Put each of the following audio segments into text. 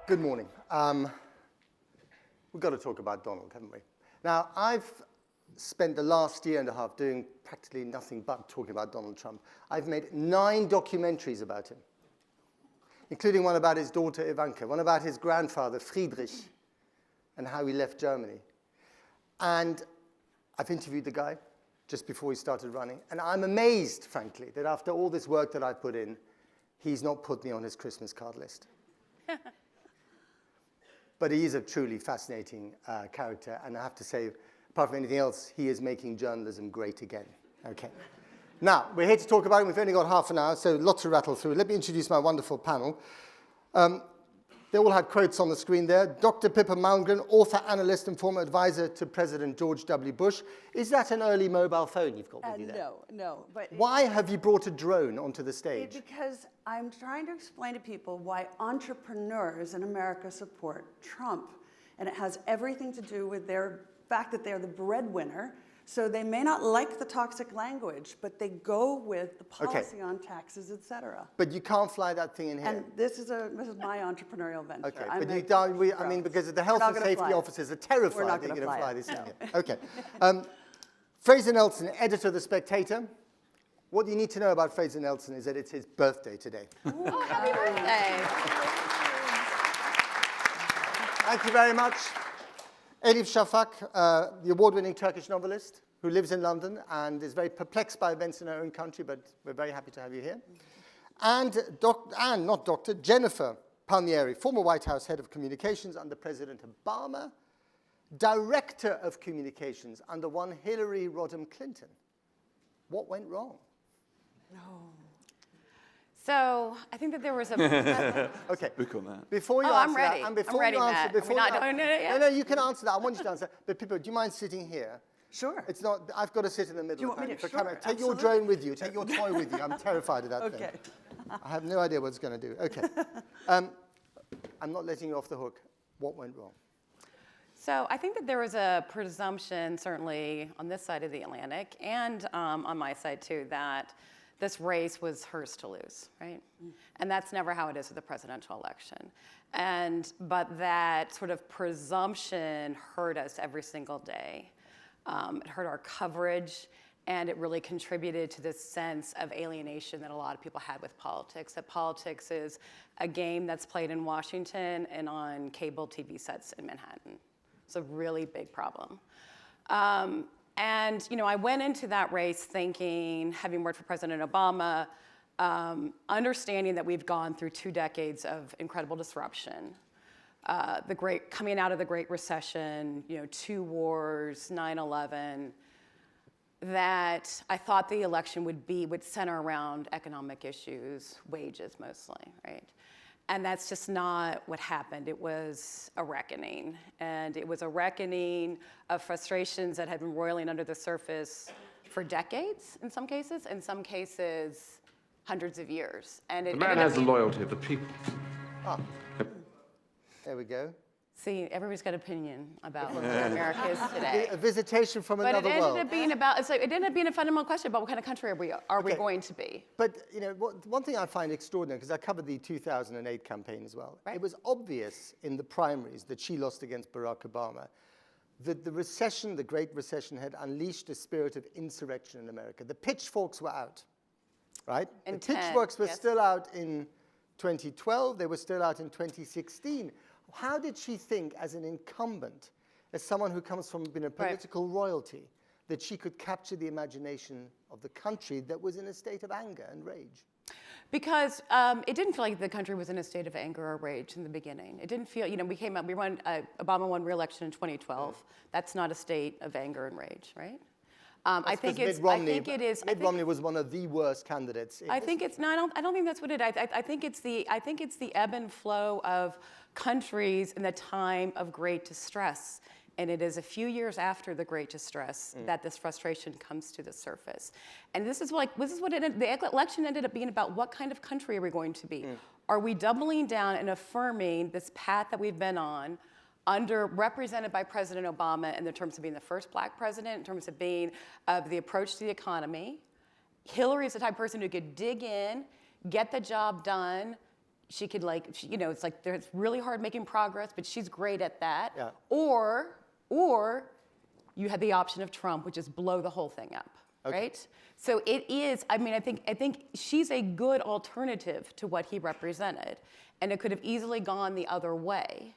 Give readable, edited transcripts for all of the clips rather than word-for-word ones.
Good morning. We've got to talk about Donald, haven't we? Now, I've spent the last year and a half doing practically nothing but talking about Donald Trump. I've made 9 documentaries about him, including one about his daughter Ivanka, one about his grandfather Friedrich, and how he left Germany. And I've interviewed the guy just before he started running, and I'm amazed, frankly, that after all this work that I've put in, he's not put me on his Christmas card list. But he is a truly fascinating character, and I have to say, apart from anything else, he is making journalism great again. Okay. Now, we're here to talk about it. We've only got half an hour, so lots to rattle through. Let me introduce my wonderful panel. They all had quotes on the screen there. Dr. Pippa Malmgren, author, analyst, and former advisor to President George W. Bush. Is that an early mobile phone you've got with you there? No. But why have you brought a drone onto the stage? Because I'm trying to explain to people why entrepreneurs in America support Trump. And it has everything to do with their fact that they're the breadwinner. So they may not like the toxic language, but they go with the policy on taxes, et cetera. But you can't fly that thing in here. And this is my entrepreneurial venture. Okay, but you don't, I mean, because the health and safety officers are terrified that you're going to fly this in here. Okay. Fraser Nelson, editor of The Spectator. What you need to know about Fraser Nelson is that it's his birthday today. Oh, happy birthday. Thank you very much. Elif Shafak, the award-winning Turkish novelist who lives in London and is very perplexed by events in her own country, but we're very happy to have you here. And Jennifer Palmieri, former White House head of communications under President Obama, director of communications under one Hillary Rodham Clinton. What went wrong? No. So I think that there was a... Okay. Book on that. Before you I'm answer ready. that, and before I'm ready, you answer, Matt. before Are we not doing it yet? No, you can answer that. I want you to answer. But Pippa, do you mind sitting here? Sure. It's not. I've got to sit in the middle. Do you want me to? For Sure, camera. Take absolutely. your drone with you. Take your toy with you. I'm terrified of that thing. Okay. I have no idea what it's going to do. Okay. I'm not letting you off the hook. What went wrong? So I think that there was a presumption, certainly on this side of the Atlantic, and on my side too, that this race was hers to lose, right? And that's never how it is with the presidential election. But that sort of presumption hurt us every single day. It hurt our coverage, and it really contributed to this sense of alienation that a lot of people had with politics, that politics is a game that's played in Washington and on cable TV sets in Manhattan. It's a really big problem. And I went into that race thinking, having worked for President Obama, understanding that we've gone through 2 decades of incredible disruption, coming out of the Great Recession, 2 wars, 9/11, that I thought the election would center around economic issues, wages mostly, right? And that's just not what happened. It was a reckoning. And it was a reckoning of frustrations that had been roiling under the surface for decades, in some cases, hundreds of years. And The man has the loyalty of the people. Ah. There we go. See, everybody's got an opinion about what America is today. A visitation from But another it world. ended up being it ended up being a fundamental question about what kind of country are we going to be? But one thing I find extraordinary, because I covered the 2008 campaign as well, Right. It was obvious in the primaries that she lost against Barack Obama, that the recession, the Great Recession, had unleashed a spirit of insurrection in America. The pitchforks were out, right? The pitchforks were still out in 2012. They were still out in 2016. How did she think, as an incumbent, as someone who comes from being a political royalty, that she could capture the imagination of the country that was in a state of anger and rage? Because it didn't feel like the country was in a state of anger or rage in the beginning. It didn't feel, Obama won re-election in 2012. That's not a state of anger and rage, right? I think it is. Mitt Romney was one of the worst candidates. I don't think that's what it is. I think it's the ebb and flow of countries in the time of great distress. And it is a few years after the Great Distress that this frustration comes to the surface. And this is what the election ended up being about. What kind of country are we going to be? Are we doubling down and affirming this path that we've been on, represented by President Obama in the terms of being the first black president, in terms of being the approach to the economy? Hillary is the type of person who could dig in, get the job done, She could it's like it's really hard making progress, but she's great at that. Yeah. Or you had the option of Trump, which is blow the whole thing up, right? So it is. I mean, I think she's a good alternative to what he represented, and it could have easily gone the other way.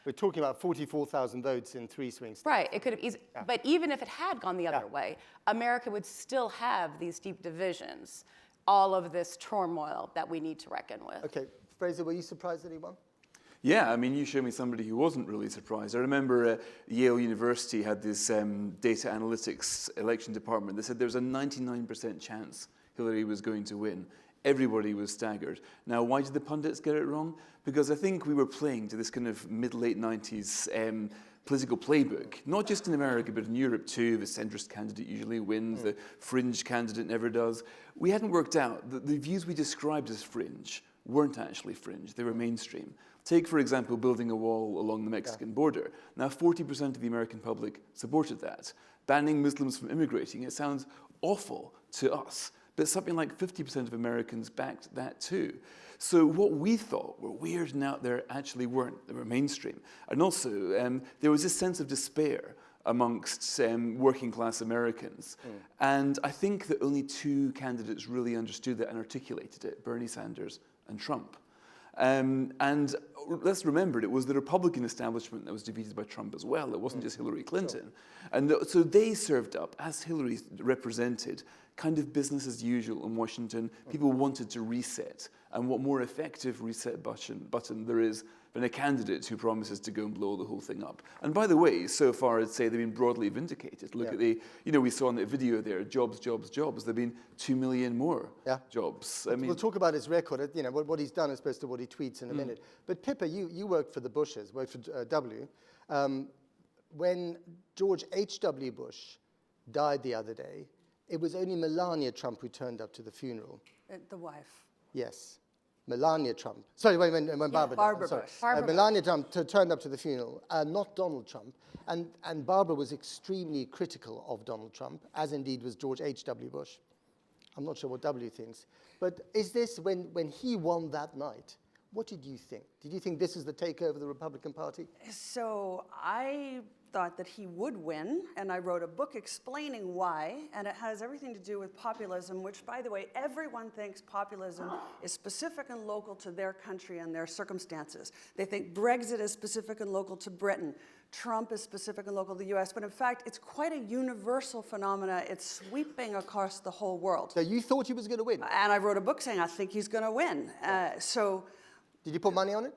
We're talking about 44,000 votes in 3 swing states. Right. It could have easily. Yeah. But even if it had gone the other way, America would still have these deep divisions, all of this turmoil that we need to reckon with. Okay, Fraser, were you surprised that he won? Yeah, I mean, you showed me somebody who wasn't really surprised. I remember Yale University had this data analytics election department. They said there was a 99% chance Hillary was going to win. Everybody was staggered. Now, why did the pundits get it wrong? Because I think we were playing to this kind of mid-late 90s political playbook, not just in America, but in Europe too. The centrist candidate usually wins, the fringe candidate never does. We hadn't worked out that the views we described as fringe weren't actually fringe, they were mainstream. Take, for example, building a wall along the Mexican border. Now, 40% of the American public supported that. Banning Muslims from immigrating, it sounds awful to us, but something like 50% of Americans backed that too. So what we thought were weird and out there actually weren't. They were mainstream. And also, there was this sense of despair amongst working class Americans. And I think that only 2 candidates really understood that and articulated it, Bernie Sanders and Trump. And let's remember, it was the Republican establishment that was defeated by Trump as well. It wasn't just Hillary Clinton. And so they served up, as Hillary represented, kind of business as usual in Washington. People wanted to reset. And what more effective reset button there is than a candidate who promises to go and blow the whole thing up. And by the way, so far I'd say they've been broadly vindicated. Look at we saw in the video there, jobs, jobs, jobs. There've been 2 million more jobs. I mean, we'll talk about his record, what he's done as opposed to what he tweets in a minute. But Pippa, you worked for the Bushes, worked for W. When George H.W. Bush died the other day, it was only Melania Trump who turned up to the funeral. The wife. Yes. Melania Trump. Sorry, when Barbara died. Barbara Sorry. Bush. Melania Trump turned up to the funeral, not Donald Trump. And Barbara was extremely critical of Donald Trump, as indeed was George H.W. Bush. I'm not sure what W thinks. But is this, when he won that night, what did you think? Did you think this is the takeover of the Republican Party? So I thought that he would win, and I wrote a book explaining why, and it has everything to do with populism, which, by the way, everyone thinks populism is specific and local to their country and their circumstances. They think Brexit is specific and local to Britain. Trump is specific and local to the US, but in fact, it's quite a universal phenomena. It's sweeping across the whole world. So you thought he was going to win? And I wrote a book saying, I think he's going to win. Did you put money on it?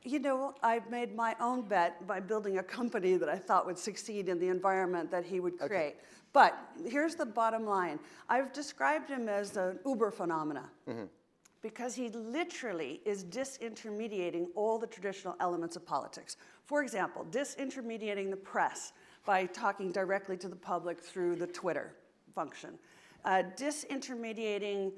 You know, I made my own bet by building a company that I thought would succeed in the environment that he would create. But here's the bottom line. I've described him as an Uber phenomena because he literally is disintermediating all the traditional elements of politics. For example, disintermediating the press by talking directly to the public through the Twitter function. Disintermediating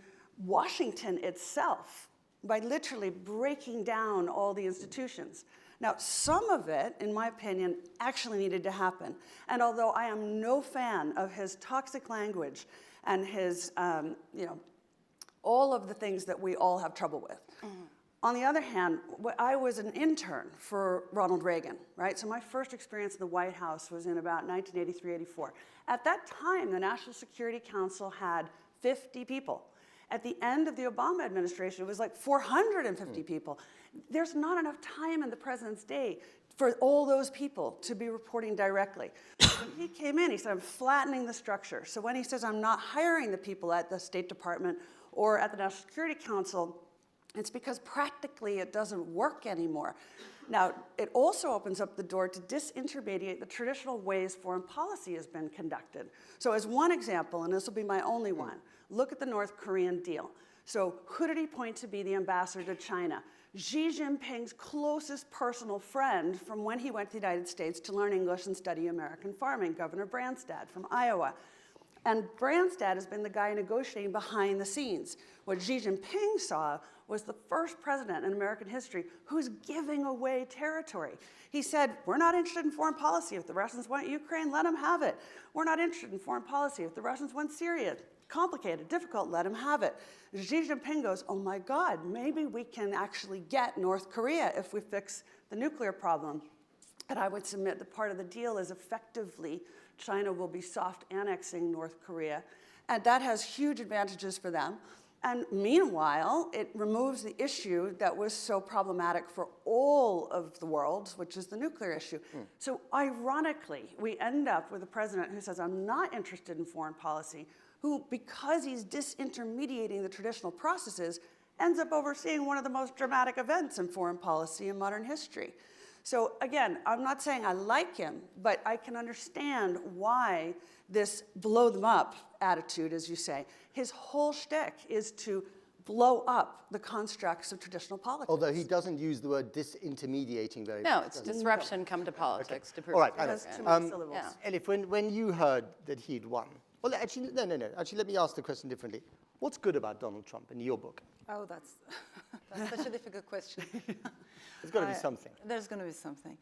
Washington itself by literally breaking down all the institutions. Now, some of it, in my opinion, actually needed to happen. And although I am no fan of his toxic language and his, all of the things that we all have trouble with. On the other hand, I was an intern for Ronald Reagan, right? So my first experience in the White House was in about 1983-84. At that time, the National Security Council had 50 people. At the end of the Obama administration, it was like 450 people. There's not enough time in the president's day for all those people to be reporting directly. When he came in, he said, I'm flattening the structure. So when he says, I'm not hiring the people at the State Department or at the National Security Council, it's because practically it doesn't work anymore. Now, it also opens up the door to disintermediate the traditional ways foreign policy has been conducted. So as one example, and this will be my only one, look at the North Korean deal. So who did he point to be the ambassador to China? Xi Jinping's closest personal friend from when he went to the United States to learn English and study American farming, Governor Branstad from Iowa. And Branstad has been the guy negotiating behind the scenes. What Xi Jinping saw was the first president in American history who's giving away territory. He said, we're not interested in foreign policy. If the Russians want Ukraine, let them have it. We're not interested in foreign policy. If the Russians want Syria, complicated, difficult, let him have it. Xi Jinping goes, oh my God, maybe we can actually get North Korea if we fix the nuclear problem. And I would submit that part of the deal is effectively China will be soft annexing North Korea. And that has huge advantages for them. And meanwhile, it removes the issue that was so problematic for all of the world, which is the nuclear issue. So ironically, we end up with a president who says, I'm not interested in foreign policy, who, because he's disintermediating the traditional processes, ends up overseeing one of the most dramatic events in foreign policy in modern history. So again, I'm not saying I like him, but I can understand why this blow them up attitude, as you say. His whole shtick is to blow up the constructs of traditional politics. Although he doesn't use the word disintermediating very much. No, it's disruption come to politics to prove All right, it. Anna. It has too many syllables. Yeah. Elif, when you heard that he'd won, well, actually, no. Actually, let me ask the question differently. What's good about Donald Trump in your book? Oh, that's such a difficult question. There's got to be something. There's going to be something.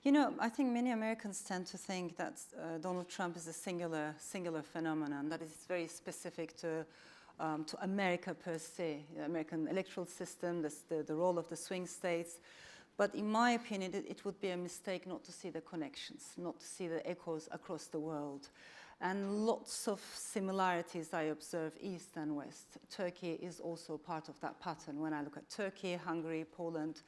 You know, I think many Americans tend to think that Donald Trump is a singular phenomenon, that is very specific to America per se, the American electoral system, the role of the swing states. But in my opinion, it would be a mistake not to see the connections, not to see the echoes across the world. And lots of similarities I observe east and west. Turkey is also part of that pattern. When I look at Turkey, Hungary, Poland,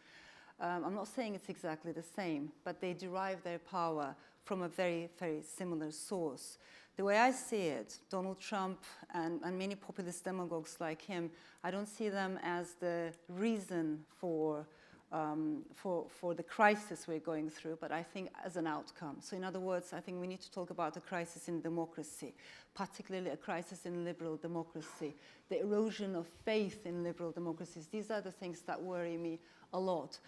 I'm not saying it's exactly the same, but they derive their power from a very, very similar source. The way I see it, Donald Trump and many populist demagogues like him, I don't see them as the reason for the crisis we're going through, but I think as an outcome. So in other words, I think we need to talk about a crisis in democracy, particularly a crisis in liberal democracy, the erosion of faith in liberal democracies. These are the things that worry me a lot.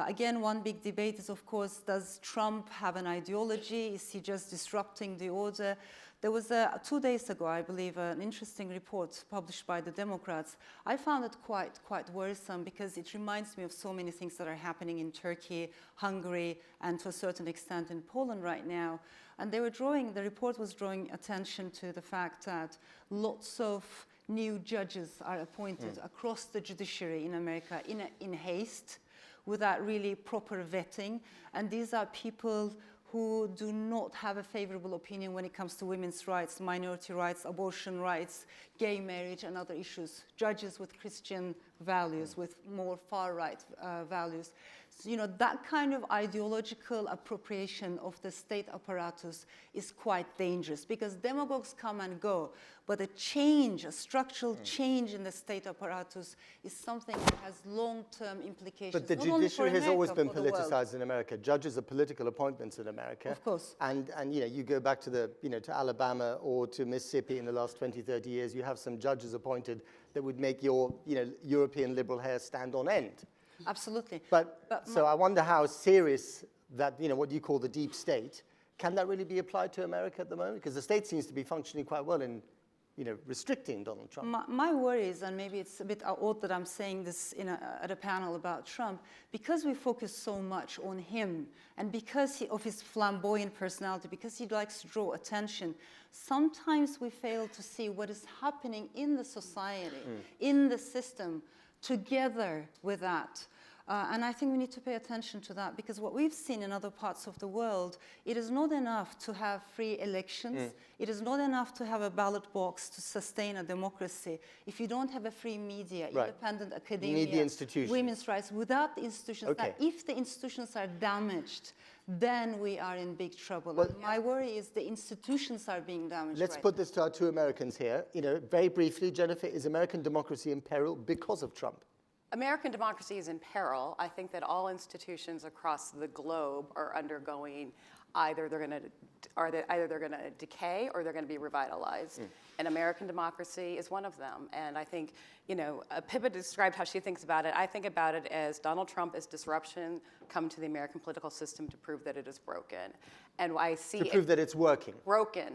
Again, one big debate is, of course, does Trump have an ideology? Is he just disrupting the order? There was 2 days ago, I believe, an interesting report published by the Democrats. I found it quite worrisome because it reminds me of so many things that are happening in Turkey, Hungary, and to a certain extent in Poland right now. And the report was drawing attention to the fact that lots of new judges are appointed across the judiciary in America in haste, without really proper vetting. And these are people who do not have a favorable opinion when it comes to women's rights, minority rights, abortion rights, gay marriage, and other issues. Judges with Christian values, with more far-right values. So, you know, that kind of ideological appropriation of the state apparatus is quite dangerous because demagogues come and go, but a structural change in the state apparatus is something that has long-term implications. But the not only for judiciary has always been America, for the world. politicized in America. Judges are political appointments in America. Of course. And you know, you go back to to Alabama or to Mississippi in the last 20, 30 years, you have some judges appointed that would make your European liberal hair stand on end. Absolutely. So I wonder how serious that, what you call the deep state, can that really be applied to America at the moment? Because the state seems to be functioning quite well in, restricting Donald Trump. My worry is, and maybe it's a bit odd that I'm saying this at a panel about Trump, because we focus so much on him, and because of his flamboyant personality, because he likes to draw attention, sometimes we fail to see what is happening in the society, in the system, together with that. And I think we need to pay attention to that because what we've seen in other parts of the world, it is not enough to have free elections. It is not enough to have a ballot box to sustain a democracy. If you don't have a free media, independent academia, you need the institutions. Women's rights, without the institutions, that if the institutions are damaged, then we are in big trouble. Well, my worry is the institutions are being damaged. Let's put this to our two Americans here. Very briefly, Jennifer, is American democracy in peril because of Trump? American democracy is in peril. I think that all institutions across the globe are undergoing either they're going to decay or they're going to be revitalized. And American democracy is one of them. And I think, Pippa described how she thinks about it. I think about it as Donald Trump is disruption come to the American political system to prove that it is broken. And I see to prove that it's working. Broken.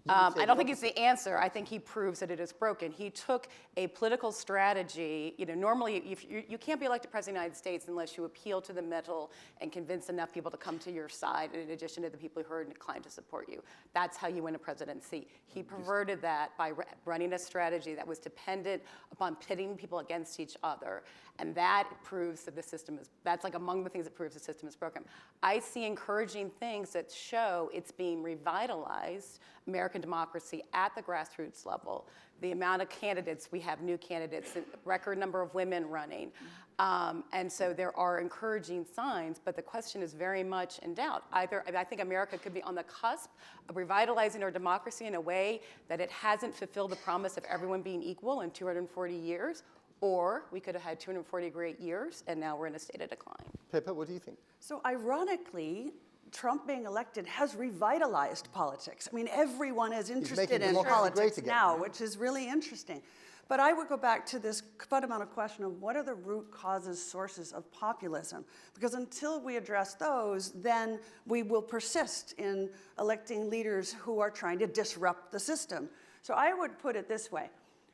I don't think he's the answer. I think he proves that it is broken. He took a political strategy. Normally if you can't be elected president of the United States unless you appeal to the middle and convince enough people to come to your side, in addition to the people who are inclined to support you. That's how you win a presidency. He perverted that by running a strategy that was dependent upon pitting people against each other. And that proves that the system that's like among the things that proves the system is broken. I see encouraging things that show it's being revitalized, American democracy at the grassroots level. The amount of candidates, we have new candidates, a record number of women running. And so there are encouraging signs, but the question is very much in doubt. I think America could be on the cusp of revitalizing our democracy in a way that it hasn't fulfilled the promise of everyone being equal in 240 years, or we could have had 240 great years, and now we're in a state of decline. Pippa, what do you think? So ironically, Trump being elected has revitalized politics. I mean, everyone is interested in politics now, which is really interesting. But I would go back to this fundamental question of what are the root causes, sources of populism? Because until we address those, then we will persist in electing leaders who are trying to disrupt the system. So I would put it this way.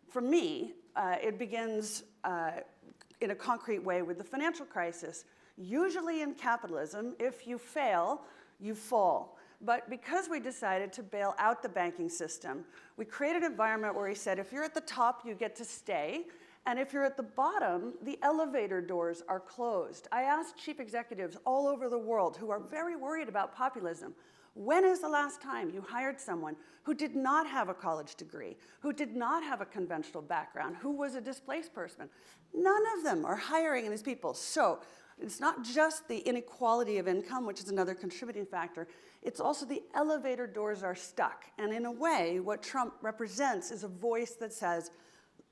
For me, it begins in a concrete way with the financial crisis. Usually in capitalism, if you fail, you fall. But because we decided to bail out the banking system, we created an environment where we said, if you're at the top, you get to stay. And if you're at the bottom, the elevator doors are closed. I asked chief executives all over the world who are very worried about populism, when is the last time you hired someone who did not have a college degree, who did not have a conventional background, who was a displaced person? None of them are hiring these people. So it's not just the inequality of income, which is another contributing factor. It's also the elevator doors are stuck. And in a way, what Trump represents is a voice that says,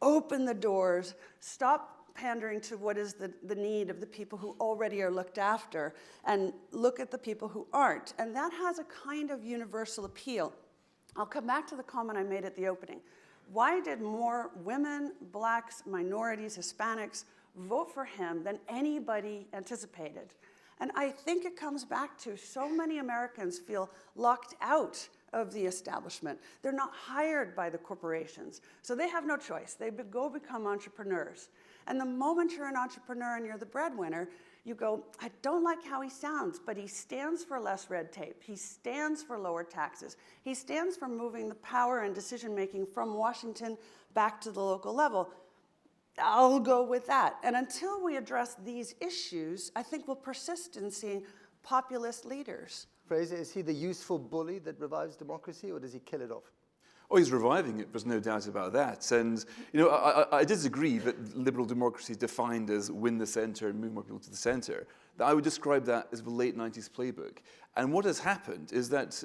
open the doors, stop pandering to what is the need of the people who already are looked after, and look at the people who aren't. And that has a kind of universal appeal. I'll come back to the comment I made at the opening. Why did more women, blacks, minorities, Hispanics vote for him than anybody anticipated? And I think it comes back to so many Americans feel locked out of the establishment. They're not hired by the corporations. So they have no choice. They go become entrepreneurs. And the moment you're an entrepreneur and you're the breadwinner, you go, I don't like how he sounds, but he stands for less red tape. He stands for lower taxes. He stands for moving the power and decision-making from Washington back to the local level. I'll go with that. And until we address these issues, I think we'll persist in seeing populist leaders. Fraser, is he the useful bully that revives democracy, or does he kill it off? Oh, he's reviving it, there's no doubt about that. And, I disagree that liberal democracy is defined as win the center and move more people to the center. I would describe that as the late 90s playbook. And what has happened is that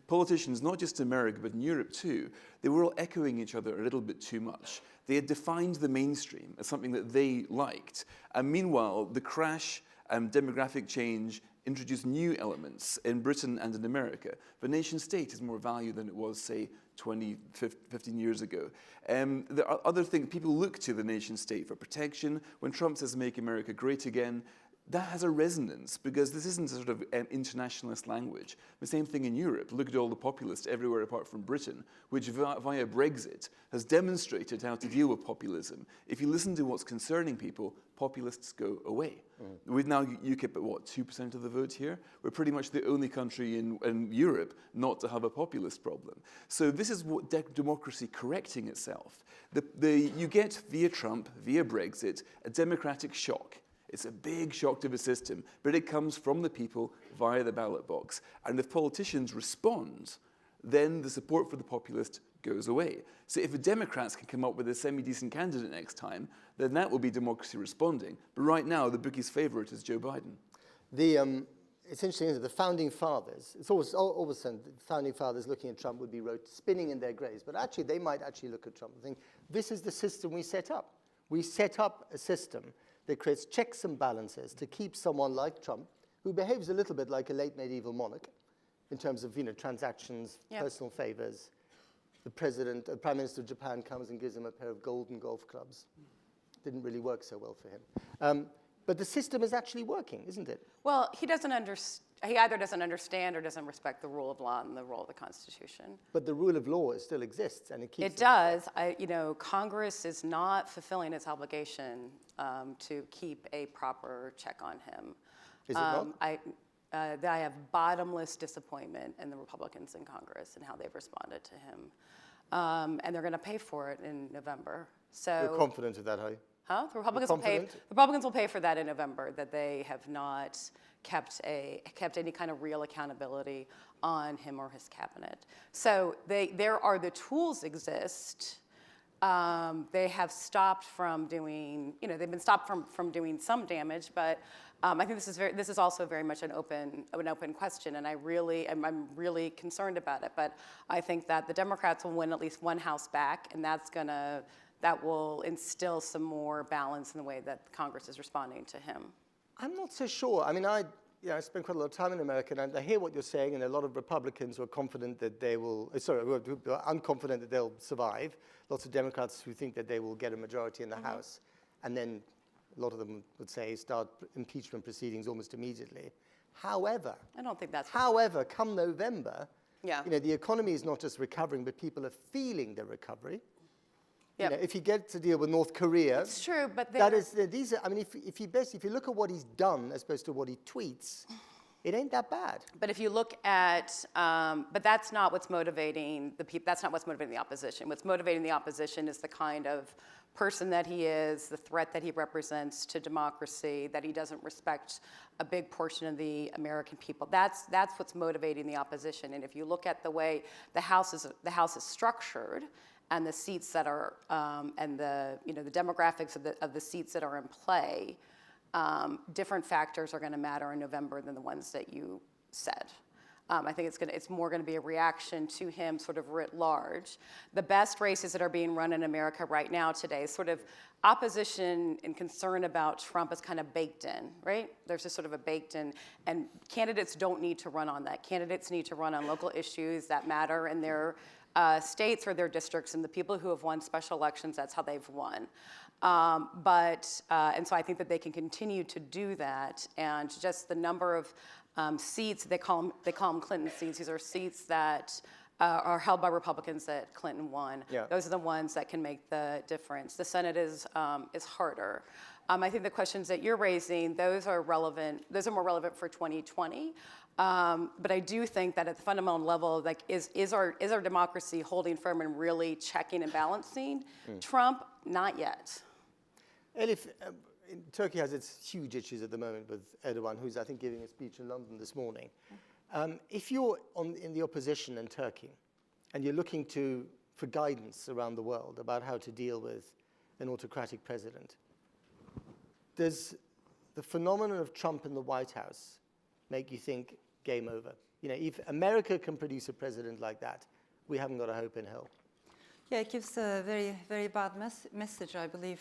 politicians, not just in America, but in Europe too, they were all echoing each other a little bit too much. They had defined the mainstream as something that they liked. And meanwhile, the crash and demographic change introduced new elements in Britain and in America. The nation state is more valued than it was, say, 20, 15 years ago. There are other things. People look to the nation state for protection. When Trump says make America great again, that has a resonance because this isn't a sort of internationalist language. The same thing in Europe. Look at all the populists everywhere apart from Britain, which via Brexit has demonstrated how to deal with populism. If you listen to what's concerning people, populists go away. With now UKIP at what, 2% of the vote here? We're pretty much the only country in Europe not to have a populist problem. So this is what democracy correcting itself. You get via Trump, via Brexit, a democratic shock. It's a big shock to the system, but it comes from the people via the ballot box. And if politicians respond, then the support for the populist goes away. So if the Democrats can come up with a semi-decent candidate next time, then that will be democracy responding. But right now, the bookie's favorite is Joe Biden. It's interesting, isn't it? The founding fathers, it's always the founding fathers looking at Trump would be spinning in their graves. But actually, they might actually look at Trump and think, this is the system we set up. We set up a system that creates checks and balances to keep someone like Trump, who behaves a little bit like a late medieval monarch in terms of transactions, personal favors. The Prime Minister of Japan comes and gives him a pair of golden golf clubs. Didn't really work so well for him. But the system is actually working, isn't it? Well, he doesn't understand. he either doesn't understand or doesn't respect the rule of law and the role of the Constitution. But the rule of law still exists, and it keeps. It does. Congress is not fulfilling its obligation to keep a proper check on him. Is it not? I have bottomless disappointment in the Republicans in Congress and how they've responded to him. And they're going to pay for it in November. So You're confident of that, are you? Huh? The Republicans will pay for that in November, that they have not kept any kind of real accountability on him or his cabinet. So the tools exist. They have stopped from doing, they've been stopped from doing some damage, but I think this is also very much an open question, and I'm really concerned about it. But I think that the Democrats will win at least one House back, and that will instill some more balance in the way that Congress is responding to him. I'm not so sure. I mean, I spent quite a lot of time in America, and I hear what you're saying, and a lot of Republicans who are confident that they will, who are unconfident that they'll survive. Lots of Democrats who think that they will get a majority in the House, and then a lot of them would say start impeachment proceedings almost immediately. However, I don't think that's. However, come November, Yeah. The economy is not just recovering, but people are feeling the recovery. Yep. If you get to deal with North Korea, It's true, but that is these are. I mean, if you look at what he's done as opposed to what he tweets, it ain't that bad. But if you look at, but that's not what's motivating the people. That's not what's motivating the opposition. What's motivating the opposition is the kind of person that he is, the threat that he represents to democracy, that he doesn't respect a big portion of the American people. That's what's motivating the opposition. And if you look at the way the House is structured, and the seats that are, and the demographics of the seats that are in play, different factors are going to matter in November than the ones that you said. I think it's more going to be a reaction to him sort of writ large. The best races that are being run in America right now today, sort of opposition and concern about Trump is kind of baked in, right? There's just sort of a baked in, and candidates don't need to run on that. Candidates need to run on local issues that matter in their states or their districts, and the people who have won special elections, that's how they've won. And so I think that they can continue to do that, and just the number of seats, they call them Clinton seats. These are seats that are held by Republicans that Clinton won. Yeah. Those are the ones that can make the difference. The Senate is harder. I think the questions that you're raising, those are relevant. Those are more relevant for 2020. But I do think that at the fundamental level, is our democracy holding firm and really checking and balancing Trump? Not yet. Elif, Turkey has its huge issues at the moment with Erdogan, who's, I think, giving a speech in London this morning. If you're in the opposition in Turkey and you're looking for guidance around the world about how to deal with an autocratic president, does the phenomenon of Trump in the White House make you think game over? If America can produce a president like that, we haven't got a hope in hell. Yeah, it gives a very, very bad message, I believe,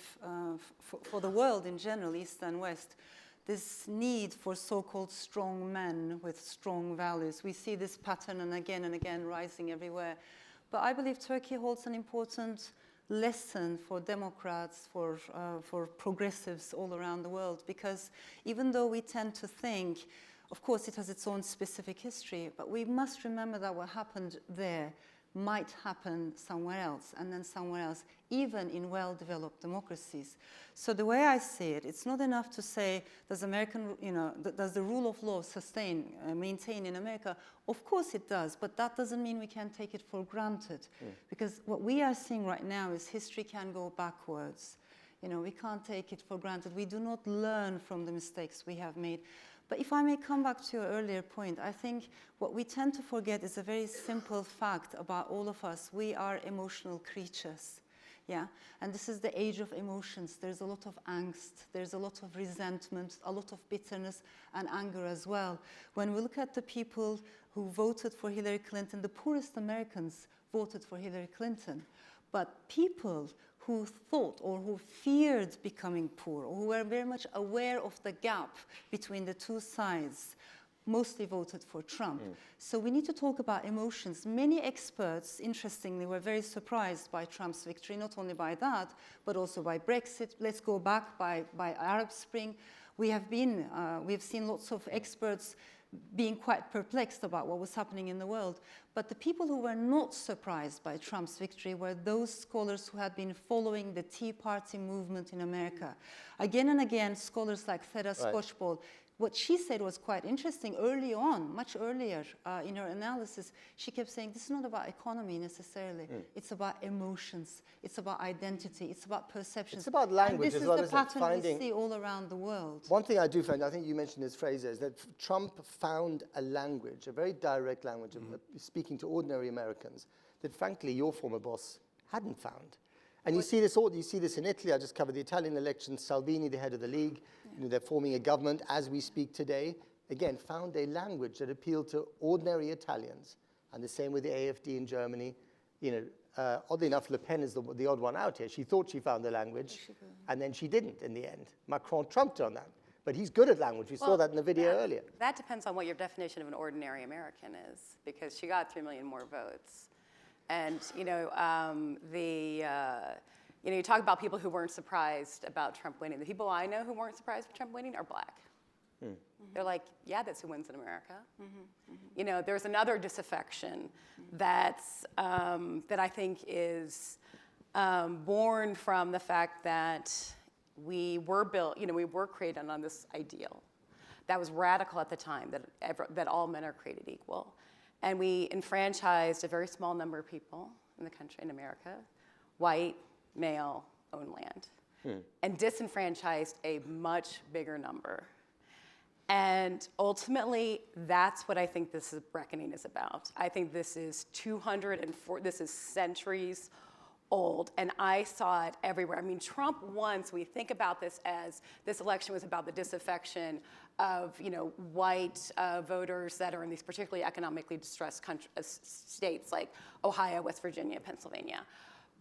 for the world in general, East and West. This need for so-called strong men with strong values. We see this pattern and again rising everywhere. But I believe Turkey holds an important lesson for Democrats, for progressives all around the world, because even though we tend to think, of course, it has its own specific history, but we must remember that what happened there might happen somewhere else, and then somewhere else, even in well-developed democracies. So the way I see it, it's not enough to say, does the rule of law maintain in America? Of course it does, but that doesn't mean we can take it for granted. Because what we are seeing right now is history can go backwards. We can't take it for granted. We do not learn from the mistakes we have made. But if I may come back to your earlier point, I think what we tend to forget is a very simple fact about all of us. We are emotional creatures, yeah? And this is the age of emotions. There's a lot of angst, there's a lot of resentment, a lot of bitterness and anger as well. When we look at the people who voted for Hillary Clinton, the poorest Americans voted for Hillary Clinton. But people who thought or who feared becoming poor, or who were very much aware of the gap between the two sides, mostly voted for Trump. So we need to talk about emotions. Many experts, interestingly, were very surprised by Trump's victory, not only by that, but also by Brexit. Let's go back by Arab Spring. We've seen lots of experts being quite perplexed about what was happening in the world. But the people who were not surprised by Trump's victory were those scholars who had been following the Tea Party movement in America. Again and again, scholars like Theda Skocpol, what she said was quite interesting early on, much earlier in her analysis. She kept saying, this is not about economy necessarily. It's about emotions. It's about identity. It's about perceptions. It's about language as well, this is the pattern we finding... see all around the world. One thing I do find, I think you mentioned this, Fraser, is that Trump found a language, a very direct language of speaking to ordinary Americans that, frankly, your former boss hadn't found. And you see this in Italy. I just covered the Italian election. Salvini, the head of the League, they're forming a government as we speak today. Again, found a language that appealed to ordinary Italians. And the same with the AfD in Germany. Oddly enough, Le Pen is the odd one out here. She thought she found the language, and then she didn't in the end. Macron trumped on that. But he's good at language. We saw that in the video earlier. That depends on what your definition of an ordinary American is, because she got 3 million more votes. And, you talk about people who weren't surprised about Trump winning. The people I know who weren't surprised with Trump winning are black. They're like, yeah, that's who wins in America. There's another disaffection that's, that I think is born from the fact that we were built, we were created on this ideal that was radical at the time, that all men are created equal. And we enfranchised a very small number of people in the country, in America, white, male, owned land, and disenfranchised a much bigger number. And ultimately, that's what I think this reckoning is about. I think this is this is centuries old, and I saw it everywhere. I mean, Trump won, so we think about this as this election was about the disaffection of white voters that are in these particularly economically distressed states like Ohio, West Virginia, Pennsylvania.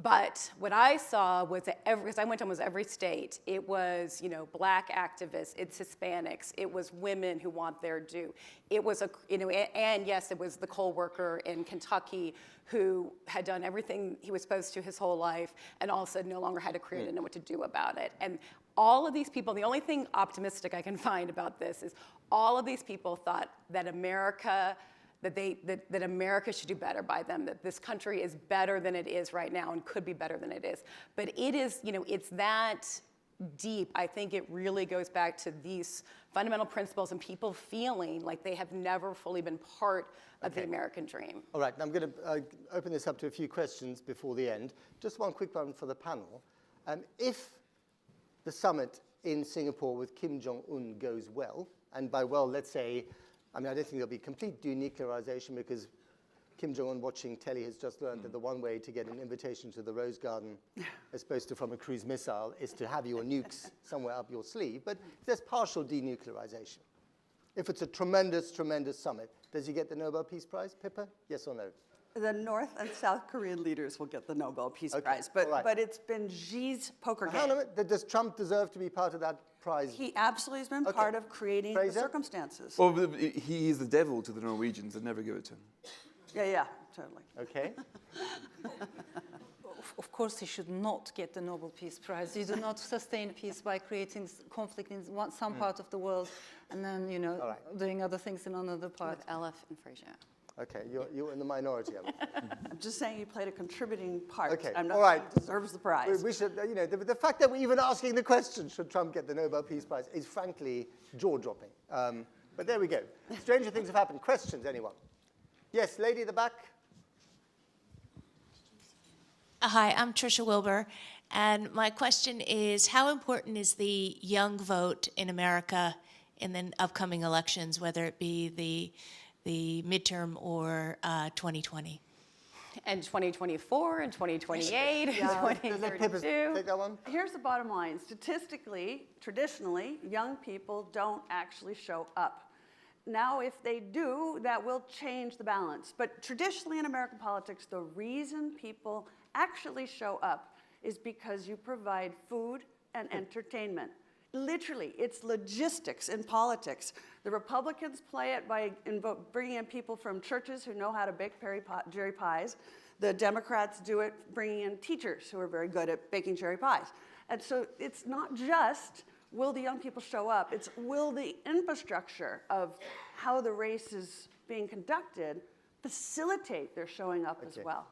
But what I saw was that because I went to almost every state, it was black activists, it's Hispanics, it was women who want their due. It was and yes, it was the coal worker in Kentucky who had done everything he was supposed to his whole life, and all of a sudden no longer had a career, didn't know what to do about it. And all of these people, the only thing optimistic I can find about this is all of these people thought that America. That America should do better by them, that this country is better than it is right now and could be better than it is. But it is, it's that deep. I think it really goes back to these fundamental principles and people feeling like they have never fully been part of the American dream. All right, now I'm going to open this up to a few questions before the end. Just one quick one for the panel. If the summit in Singapore with Kim Jong-un goes well, and by well, let's say, I don't think there'll be complete denuclearization because Kim Jong-un watching telly has just learned that the one way to get an invitation to the Rose Garden, as opposed to from a cruise missile, is to have your nukes somewhere up your sleeve. But if there's partial denuclearization, if it's a tremendous, tremendous summit, does he get the Nobel Peace Prize, Pippa? Yes or no? The North and South Korean leaders will get the Nobel Peace Prize, but it's been Xi's poker game. Does Trump deserve to be part of that prize? He absolutely has been part of creating the circumstances. Well, he is the devil to the Norwegians. They'd never give it to him. Yeah, totally. Okay. Of course, he should not get the Nobel Peace Prize. You do not sustain peace by creating conflict in some part of the world and then, doing other things in another part. With Elif and Fraser. Okay, you're in the minority of it. I'm just saying he played a contributing part. Okay, I'm not all right. saying he deserves the prize. We should, the fact that we're even asking the question, should Trump get the Nobel Peace Prize, is frankly jaw-dropping. But there we go. Stranger things have happened. Questions, anyone? Yes, lady at the back. Hi, I'm Tricia Wilbur, and my question is, how important is the young vote in America in the upcoming elections, whether it be the midterm or 2020? And 2024, and 2028, and 2032. Take that one. Here's the bottom line. Statistically, traditionally, young people don't actually show up. Now, if they do, that will change the balance. But traditionally in American politics, the reason people actually show up is because you provide food and entertainment. Literally, it's logistics in politics. The Republicans play it by bringing in people from churches who know how to bake cherry pies. The Democrats do it bringing in teachers who are very good at baking cherry pies. And so it's not just will the young people show up? It's will the infrastructure of how the race is being conducted facilitate their showing up as well?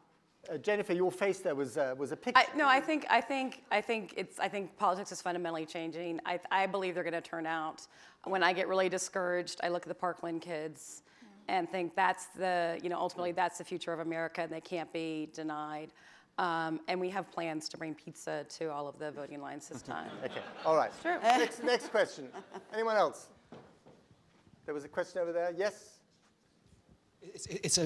Jennifer, your face there was a picture. I think politics is fundamentally changing. I believe they're going to turn out. When I get really discouraged, I look at the Parkland kids and think ultimately that's the future of America, and they can't be denied. And we have plans to bring pizza to all of the voting lines this time. Okay, all right. True. Next question. Anyone else? There was a question over there. Yes? It's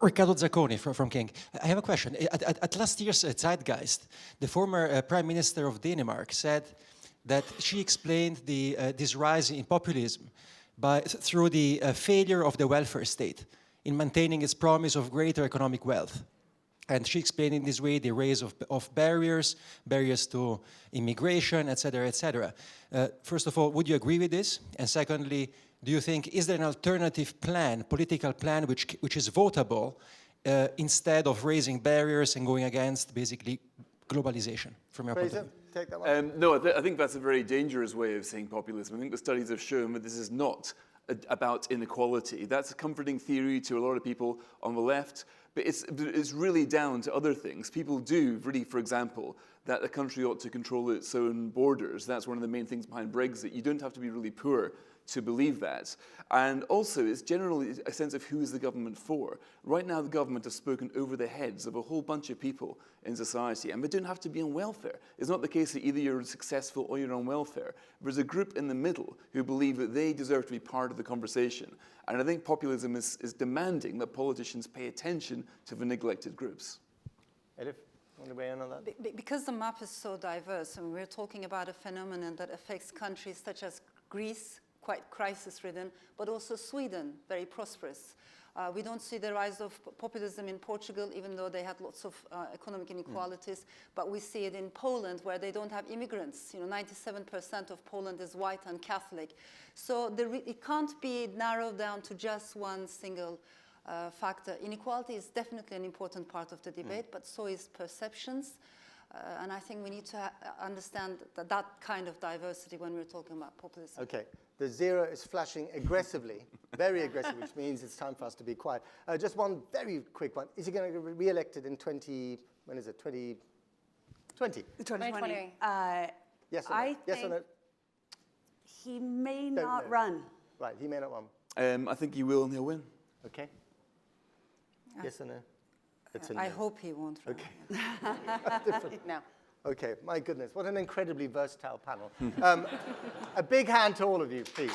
Riccardo Zacconi from King. I have a question. At last year's Zeitgeist, the former Prime Minister of Denmark said that she explained this rise in populism through the failure of the welfare state in maintaining its promise of greater economic wealth. And she explained in this way the rise of barriers to immigration, etc., etc. First of all, would you agree with this? And secondly, do you think, is there an alternative plan, political plan, which is votable instead of raising barriers and going against, basically, globalization from your point of view? Take that one. No, I think that's a very dangerous way of saying populism. I think the studies have shown that this is not about inequality. That's a comforting theory to a lot of people on the left, but it's really down to other things. People do really, for example, that a country ought to control its own borders. That's one of the main things behind Brexit. You don't have to be really poor to believe that. And also, it's generally a sense of who is the government for. Right now, the government has spoken over the heads of a whole bunch of people in society, and they don't have to be on welfare. It's not the case that either you're successful or you're on welfare. There's a group in the middle who believe that they deserve to be part of the conversation. And I think populism is demanding that politicians pay attention to the neglected groups. Elif, want to weigh in on that? Because the map is so diverse, and we're talking about a phenomenon that affects countries such as Greece, quite crisis-ridden, but also Sweden, very prosperous. We don't see the rise of populism in Portugal, even though they had lots of economic inequalities, but we see it in Poland, where they don't have immigrants. 97% of Poland is white and Catholic. So it can't be narrowed down to just one single factor. Inequality is definitely an important part of the debate, but so is perceptions. And I think we need to understand that kind of diversity when we're talking about populism. Okay. The zero is flashing aggressively, very aggressively, which means it's time for us to be quiet. Just one very quick one. Is he going to get re-elected in 2020? 2020. Yes or no? Yes or no? He may not run. Right, he may not run. I think he will, and he'll win. Okay. Yes or no? I hope he won't run. Okay. No. Okay, my goodness, what an incredibly versatile panel. A big hand to all of you, please.